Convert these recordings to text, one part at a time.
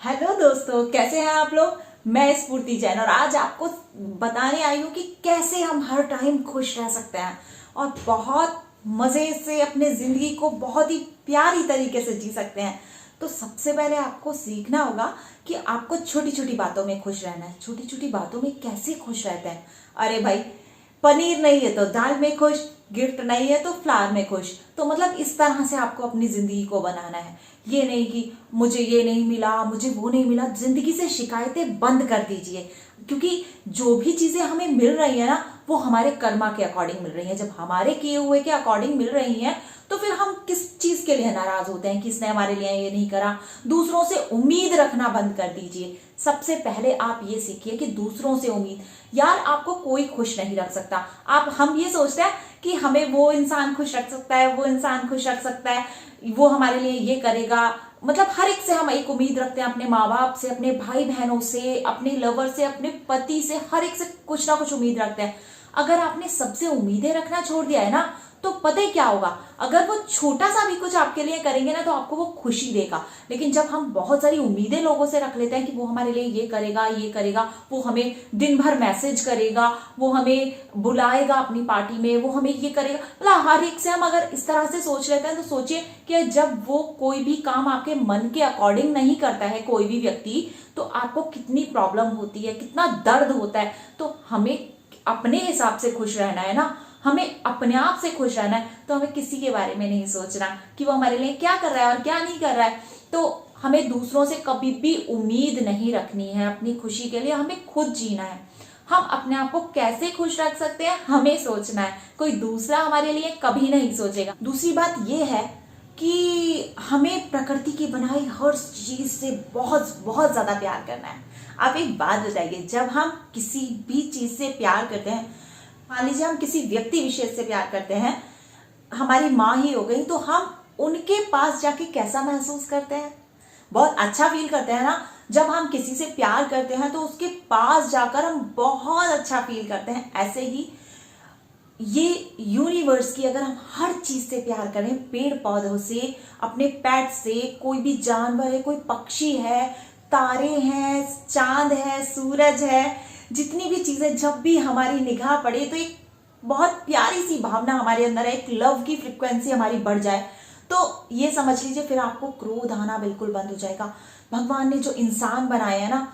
Hello दोस्तों, कैसे हैं आप लोग। मैं स्फूर्ति जैन और आज आपको बताने आई हूँ कि कैसे हम हर टाइम खुश रह सकते हैं और बहुत मजे से अपने जिंदगी को बहुत ही प्यारी तरीके से जी सकते हैं। तो सबसे पहले आपको सीखना होगा कि आपको छोटी छोटी बातों में खुश रहना है। छोटी छोटी बातों में कैसे खुश रहते हैं। अरे भाई, पनीर नहीं है तो दाल में खुश, गिफ्ट नहीं है तो फ्लावर में खुश। तो मतलब इस तरह से आपको अपनी जिंदगी को बनाना है। ये नहीं कि मुझे ये नहीं मिला, मुझे वो नहीं मिला। जिंदगी से शिकायतें बंद कर दीजिए, क्योंकि जो भी चीजें हमें मिल रही है ना, वो हमारे कर्मा के अकॉर्डिंग मिल रही है। जब हमारे किए हुए के अकॉर्डिंग मिल रही है तो फिर हम किस चीज के लिए नाराज होते हैं कि इसने हमारे लिए ये नहीं करा। दूसरों से उम्मीद रखना बंद कर दीजिए। सबसे पहले आप ये सीखिए कि दूसरों से उम्मीद, यार आपको कोई खुश नहीं रख सकता। हम ये सोचते हैं कि हमें वो इंसान खुश रख सकता है, वो इंसान खुश रख सकता है, वो हमारे लिए ये करेगा। मतलब हर एक से हम एक उम्मीद रखते हैं, अपने माँ बाप से, अपने भाई बहनों से, अपने लवर से, अपने पति से, हर एक से कुछ ना कुछ उम्मीद रखते हैं। अगर आपने सबसे उम्मीदें रखना छोड़ दिया है ना, तो पता है क्या होगा। अगर वो छोटा सा भी कुछ आपके लिए करेंगे ना, तो आपको वो खुशी देगा। लेकिन जब हम बहुत सारी उम्मीदें लोगों से रख लेते हैं कि वो हमारे लिए ये करेगा, ये करेगा, वो हमें दिन भर मैसेज करेगा, वो हमें बुलाएगा अपनी पार्टी में, वो हमें ये करेगा, मतलब हर एक से हम अगर इस तरह से सोच लेते हैं, तो सोचिए कि जब वो कोई भी काम आपके मन के अकॉर्डिंग नहीं करता है कोई भी व्यक्ति, तो आपको कितनी प्रॉब्लम होती है, कितना दर्द होता है। तो हमें अपने हिसाब से खुश रहना है ना, हमें अपने आप से खुश रहना है। तो हमें किसी के बारे में नहीं सोचना कि वो हमारे लिए क्या कर रहा है और क्या नहीं कर रहा है। तो हमें दूसरों से कभी भी उम्मीद नहीं रखनी है। अपनी खुशी के लिए हमें खुद जीना है। हम अपने आप को कैसे खुश रख सकते हैं, हमें सोचना है। कोई दूसरा हमारे लिए कभी नहीं सोचेगा। दूसरी बात यह है कि हमें प्रकृति की बनाई हर चीज से बहुत बहुत ज्यादा प्यार करना है। आप एक बात बताइए, जब हम किसी भी चीज से प्यार करते हैं, मान लीजिए हम किसी व्यक्ति विशेष से प्यार करते हैं, हमारी माँ ही हो गई, तो हम उनके पास जाके कैसा महसूस करते हैं? बहुत अच्छा फील करते हैं ना। जब हम किसी से प्यार करते हैं तो उसके पास जाकर हम बहुत अच्छा फील करते हैं। ऐसे ही ये यूनिवर्स की अगर हम हर चीज से प्यार करें, पेड़ पौधों से, अपने पेट से, कोई भी जानवर है, कोई पक्षी है, तारे हैं, चांद है, सूरज है, जितनी भी चीजें, जब भी हमारी निगाह पड़े तो एक बहुत प्यारी सी भावना हमारे अंदर है, एक लव की फ्रिक्वेंसी हमारी बढ़ जाए, तो ये समझ लीजिए फिर आपको क्रोध आना बिल्कुल बंद हो जाएगा। भगवान ने जो इंसान बनाए हैं ना,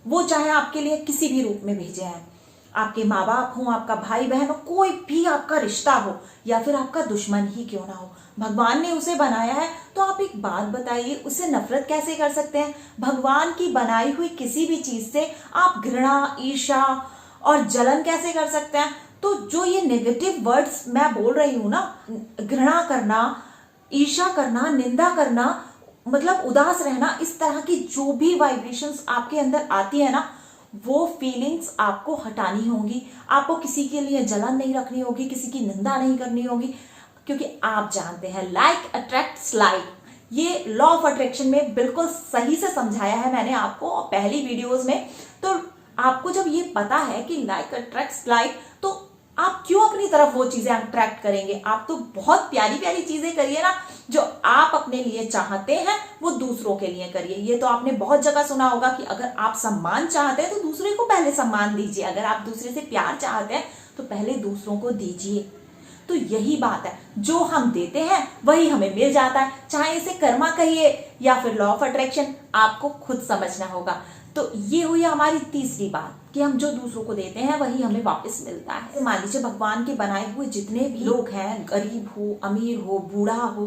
वो चाहे आपके लिए किसी भी रूप में भेजे हैं, आपके माँ बाप हो, आपका भाई बहन हो, कोई भी आपका रिश्ता हो, या फिर आपका दुश्मन ही क्यों ना हो, भगवान ने उसे बनाया है। तो आप एक बात बताइए, उससे नफरत कैसे कर सकते हैं? भगवान की बनाई हुई किसी भी चीज से आप घृणा, ईर्ष्या और जलन कैसे कर सकते हैं? तो जो ये नेगेटिव वर्ड्स मैं बोल रही हूं ना, घृणा करना, ईर्ष्या करना, निंदा करना, मतलब उदास रहना, इस तरह की जो भी वाइब्रेशंस आपके अंदर आती है ना, वो फीलिंग्स आपको हटानी होगी। आपको किसी के लिए जलन नहीं रखनी होगी, किसी की निंदा नहीं करनी होगी, क्योंकि आप जानते हैं लाइक अट्रैक्ट्स लाइक। ये लॉ ऑफ अट्रैक्शन में बिल्कुल सही से समझाया है मैंने आपको पहली वीडियोस में। तो आपको जब ये पता है कि लाइक अट्रैक्ट्स लाइक, तो आप क्यों अपनी तरफ वो चीजें अट्रैक्ट करेंगे? आप तो बहुत प्यारी प्यारी चीजें करिए ना, जो आप अपने लिए चाहते हैं वो दूसरों के लिए करिए। ये तो आपने बहुत जगह सुना होगा कि अगर आप सम्मान चाहते हैं तो दूसरे को पहले सम्मान दीजिए, अगर आप दूसरे से प्यार चाहते हैं तो पहले दूसरों को दीजिए। तो यही बात है, जो हम देते हैं वही हमें मिल जाता है। चाहे इसे कर्मा कहिए या फिर लॉ ऑफ अट्रैक्शन, आपको खुद समझना होगा। तो ये हुई हमारी तीसरी बात कि हम जो दूसरों को देते हैं वही हमें वापस मिलता है। मान लीजिए भगवान के बनाए हुए जितने भी लोग हैं, गरीब हो, अमीर हो, बूढ़ा हो,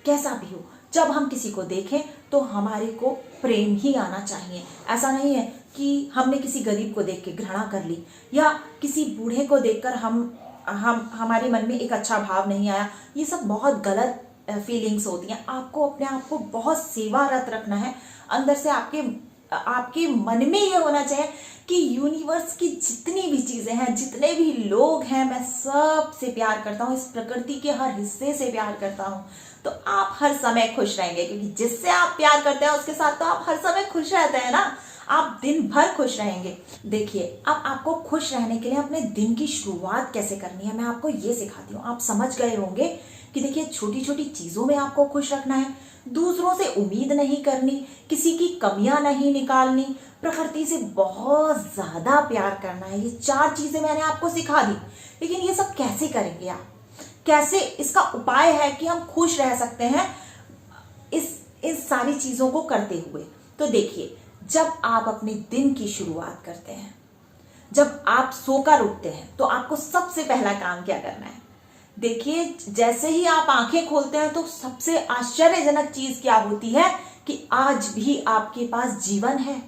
कैसा भी हो, जब हम किसी को देखें तो हमारे को प्रेम ही आना चाहिए। ऐसा नहीं है कि हमने किसी गरीब को देख के घृणा कर ली, या किसी बूढ़े को देखकर हम हमारे मन में एक अच्छा भाव नहीं आया। ये सब बहुत गलत फीलिंग्स होती हैं। आपको अपने आप को बहुत सेवारत रखना है। अंदर से आपके मन में ये होना चाहिए कि यूनिवर्स की जितनी भी चीजें हैं, जितने भी लोग हैं, मैं सबसे प्यार करता हूँ, इस प्रकृति के हर हिस्से से प्यार करता हूँ। तो आप हर समय खुश रहेंगे, क्योंकि जिससे आप प्यार करते हैं उसके साथ तो आप हर समय खुश रहते हैं ना। आप दिन भर खुश रहेंगे। देखिए, अब आपको खुश रहने के लिए अपने दिन की शुरुआत कैसे करनी है, मैं आपको ये सिखाती हूँ। आप समझ गए होंगे कि देखिए छोटी छोटी चीजों में आपको खुश रखना है, दूसरों से उम्मीद नहीं करनी, किसी की कमियां नहीं निकालनी, प्रकृति से बहुत ज्यादा प्यार करना है। ये 4 चीजें मैंने आपको सिखा दी, लेकिन ये सब कैसे करेंगे आप? कैसे इसका उपाय है कि हम खुश रह सकते हैं इस सारी चीजों को करते हुए? तो देखिए, जब आप अपने दिन की शुरुआत करते हैं, जब आप सोकर उठते हैं, तो आपको सबसे पहला काम क्या करना है? देखिए, जैसे ही आप आंखें खोलते हैं तो सबसे आश्चर्यजनक चीज क्या होती है कि आज भी आपके पास जीवन है।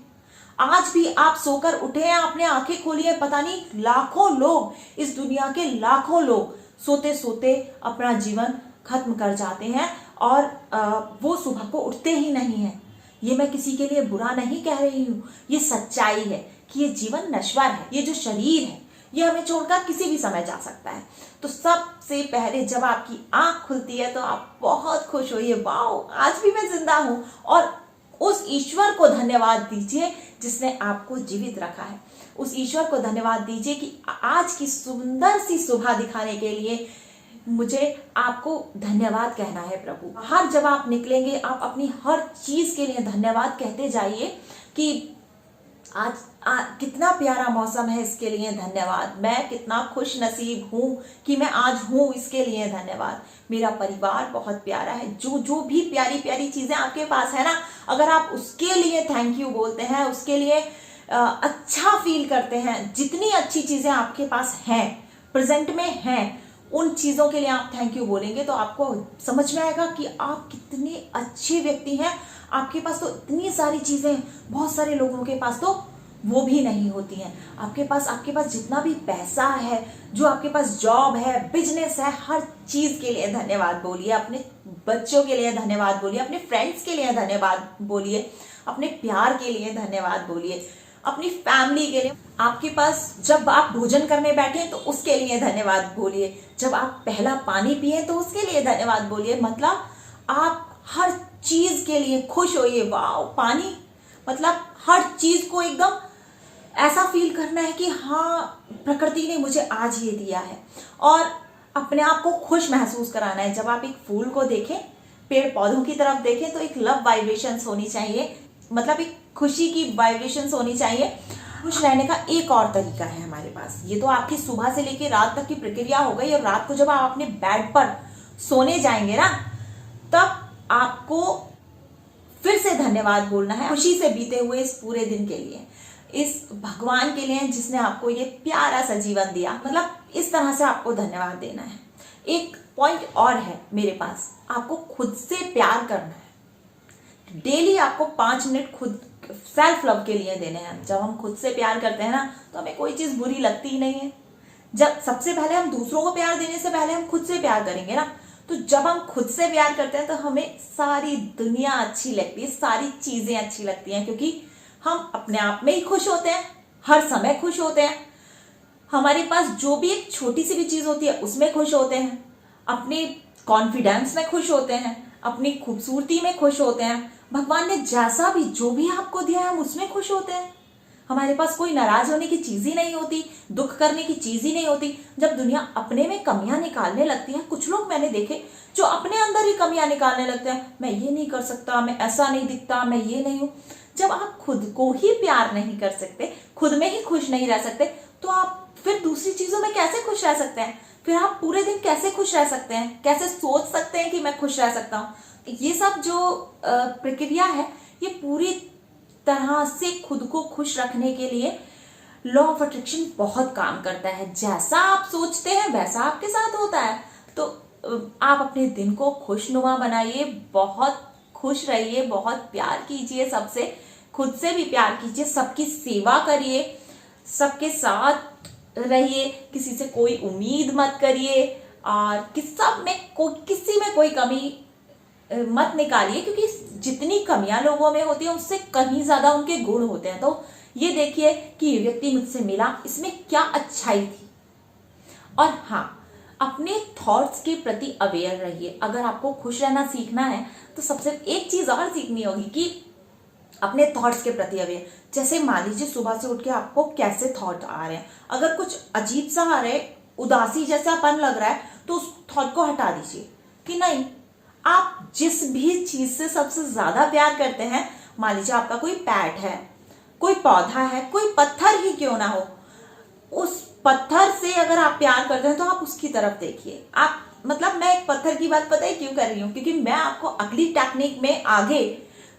आज भी आप सोकर उठे हैं, आपने आंखें खोली है। पता नहीं लाखों लोग, इस दुनिया के लाखों लोग सोते सोते अपना जीवन खत्म कर जाते हैं और वो सुबह को उठते ही नहीं है। ये मैं किसी के लिए बुरा नहीं कह रही हूं, ये सच्चाई है कि ये जीवन नश्वर है। ये जो शरीर है ये हमें छोड़कर किसी भी समय जा सकता है। तो सबसे पहले जब आपकी आंख खुलती है तो आप बहुत खुश होइए, वाह आज भी मैं जिंदा हूं, और उस ईश्वर को धन्यवाद दीजिए जिसने आपको जीवित रखा है। उस ईश्वर को धन्यवाद दीजिए कि आज की सुंदर सी सुबह दिखाने के लिए मुझे आपको धन्यवाद कहना है प्रभु। हर जब आप निकलेंगे आप अपनी हर चीज के लिए धन्यवाद कहते जाइए कि आज कितना प्यारा मौसम है, इसके लिए धन्यवाद। मैं कितना खुश नसीब हूं कि मैं आज हूं, इसके लिए धन्यवाद। मेरा परिवार बहुत प्यारा है। जो भी प्यारी प्यारी चीजें आपके पास है ना, अगर आप उसके लिए थैंक यू बोलते हैं, उसके लिए अच्छा फील करते हैं, जितनी अच्छी चीजें आपके पास हैं, प्रेजेंट में हैं, उन चीजों के लिए आप थैंक यू बोलेंगे तो आपको समझ में आएगा कि आप कितने अच्छे व्यक्ति हैं। आपके पास तो इतनी सारी चीजें, बहुत सारे लोगों के पास तो वो भी नहीं होती हैं। आपके पास जितना भी पैसा है, जो आपके पास जॉब है, बिजनेस है, हर चीज के लिए धन्यवाद बोलिए। अपने बच्चों के लिए धन्यवाद बोलिए, अपने फ्रेंड्स के लिए धन्यवाद बोलिए, अपने प्यार के लिए धन्यवाद बोलिए, अपनी फैमिली के लिए। आपके पास जब आप भोजन करने बैठे तो उसके लिए धन्यवाद बोलिए, जब आप पहला पानी पिए तो उसके लिए धन्यवाद बोलिए। मतलब आप हर चीज के लिए खुश होइए। वाह, पानी मतलब हर चीज को एकदम ऐसा फील करना है कि हाँ, प्रकृति ने मुझे आज ये दिया है, और अपने आप को खुश महसूस कराना है। जब आप एक फूल को देखें, पेड़ पौधों की तरफ देखें, तो एक लव वाइब्रेशंस होनी चाहिए, मतलब एक खुशी की वाइब्रेशंस होनी चाहिए। खुश रहने का एक और तरीका है हमारे पास। ये तो आपकी सुबह से लेकर रात तक की प्रक्रिया हो गई, और रात को जब आप अपने बेड पर सोने जाएंगे ना, तब आपको फिर से धन्यवाद बोलना है खुशी से बीते हुए इस पूरे दिन के लिए, इस भगवान के लिए जिसने आपको ये प्यारा सा जीवन दिया। मतलब इस तरह से आपको धन्यवाद देना है। एक पॉइंट और है मेरे पास, आपको खुद से प्यार करना है। डेली आपको 5 मिनट खुद सेल्फ लव के लिए देने हैं। जब हम खुद से प्यार करते हैं ना, तो हमें कोई चीज बुरी लगती ही नहीं है। जब सबसे पहले हम दूसरों को प्यार देने से पहले हम खुद से प्यार करेंगे ना, तो जब हम खुद से प्यार करते हैं तो हमें सारी दुनिया अच्छी लगती है, सारी चीजें अच्छी लगती हैं, क्योंकि हम अपने आप में ही खुश होते हैं, हर समय खुश होते हैं। हमारे पास जो भी एक छोटी सी भी चीज होती है उसमें खुश होते हैं, अपने कॉन्फिडेंस में खुश होते हैं, अपनी खूबसूरती में खुश होते हैं। भगवान ने जैसा भी जो भी आपको दिया है हम उसमें खुश होते हैं। हमारे पास कोई नाराज होने की चीज ही नहीं होती, दुख करने की चीज ही नहीं होती। जब दुनिया अपने में कमियां निकालने लगती है, कुछ लोग मैंने देखे जो अपने अंदर ही कमियां निकालने लगते हैं, मैं ये नहीं कर सकता, मैं ऐसा नहीं दिखता, मैं ये नहीं हूं। जब आप खुद को ही प्यार नहीं कर सकते, खुद में ही खुश नहीं रह सकते, तो आप फिर दूसरी चीजों में कैसे खुश रह सकते हैं? फिर आप पूरे दिन कैसे खुश रह सकते हैं? कैसे सोच सकते हैं कि मैं खुश रह सकता हूँ? ये सब जो प्रक्रिया है, ये पूरी तरह से खुद को खुश रखने के लिए लॉ ऑफ अट्रैक्शन बहुत काम करता है। जैसा आप सोचते हैं वैसा आपके साथ होता है। तो आप अपने दिन को खुशनुमा बनाइए, बहुत खुश रहिए, बहुत प्यार कीजिए, सबसे खुद से भी प्यार कीजिए, सबकी सेवा करिए, सबके साथ रहिए, किसी से कोई उम्मीद मत करिए, और किसी में कोई कमी मत निकालिए, क्योंकि जितनी कमियां लोगों में होती है उससे कहीं ज्यादा उनके गुण होते हैं। तो ये देखिए कि ये व्यक्ति मुझसे मिला, इसमें क्या अच्छाई थी। और हाँ, अपने थॉट्स के प्रति अवेयर रहिए। अगर आपको खुश रहना सीखना है तो सबसे एक चीज और सीखनी होगी कि अपने थॉट्स के प्रति अवेयर। जैसे मान लीजिए सुबह से उठ के आपको कैसे थॉट आ रहे हैं, अगर कुछ अजीब सा आ रहा है, उदासी जैसापन लग रहा है, तो उस थॉट को हटा दीजिए। कि नहीं, आप जिस भी चीज से सबसे ज्यादा प्यार करते हैं, मान लीजिए आपका कोई पेट है, कोई पौधा है, कोई पत्थर ही क्यों ना हो, उस पत्थर से अगर आप प्यार करते हैं तो आप उसकी तरफ देखिए। आप मतलब मैं एक पत्थर की बात पता है क्यों कर रही हूँ, क्योंकि मैं आपको अगली टेक्निक में आगे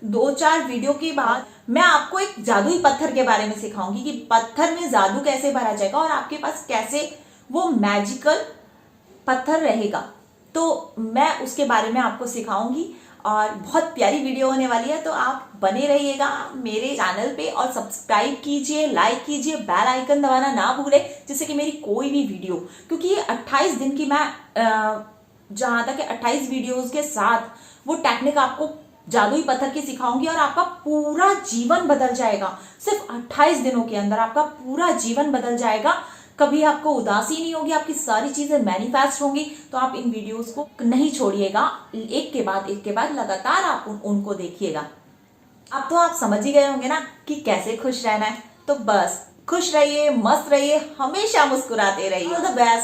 2-4 वीडियो के बाद मैं आपको एक जादुई पत्थर के बारे में सिखाऊंगी कि पत्थर में जादू कैसे भरा जाएगा और आपके पास कैसे वो मैजिकल पत्थर रहेगा। तो मैं उसके बारे में आपको सिखाऊंगी और बहुत प्यारी वीडियो होने वाली है, तो आप बने रहिएगा मेरे चैनल पे और सब्सक्राइब कीजिए, लाइक कीजिए, बेल आइकन दबाना ना भूले, जिससे कि मेरी कोई भी वीडियो, क्योंकि ये 28 दिन की मैं जहां तक 28 वीडियोस के साथ वो टेक्निक आपको जादुई पत्थर की सिखाऊंगी और आपका पूरा जीवन बदल जाएगा। सिर्फ 28 दिनों के अंदर आपका पूरा जीवन बदल जाएगा। कभी आपको उदासी नहीं होगी, आपकी सारी चीजें मैनिफेस्ट होंगी। तो आप इन वीडियोस को नहीं छोड़िएगा, एक के बाद लगातार आप उनको देखिएगा। अब तो आप समझ ही गए होंगे ना कि कैसे खुश रहना है। तो बस खुश रहिए, मस्त रहिए, हमेशा मुस्कुराते रहिए। All the best.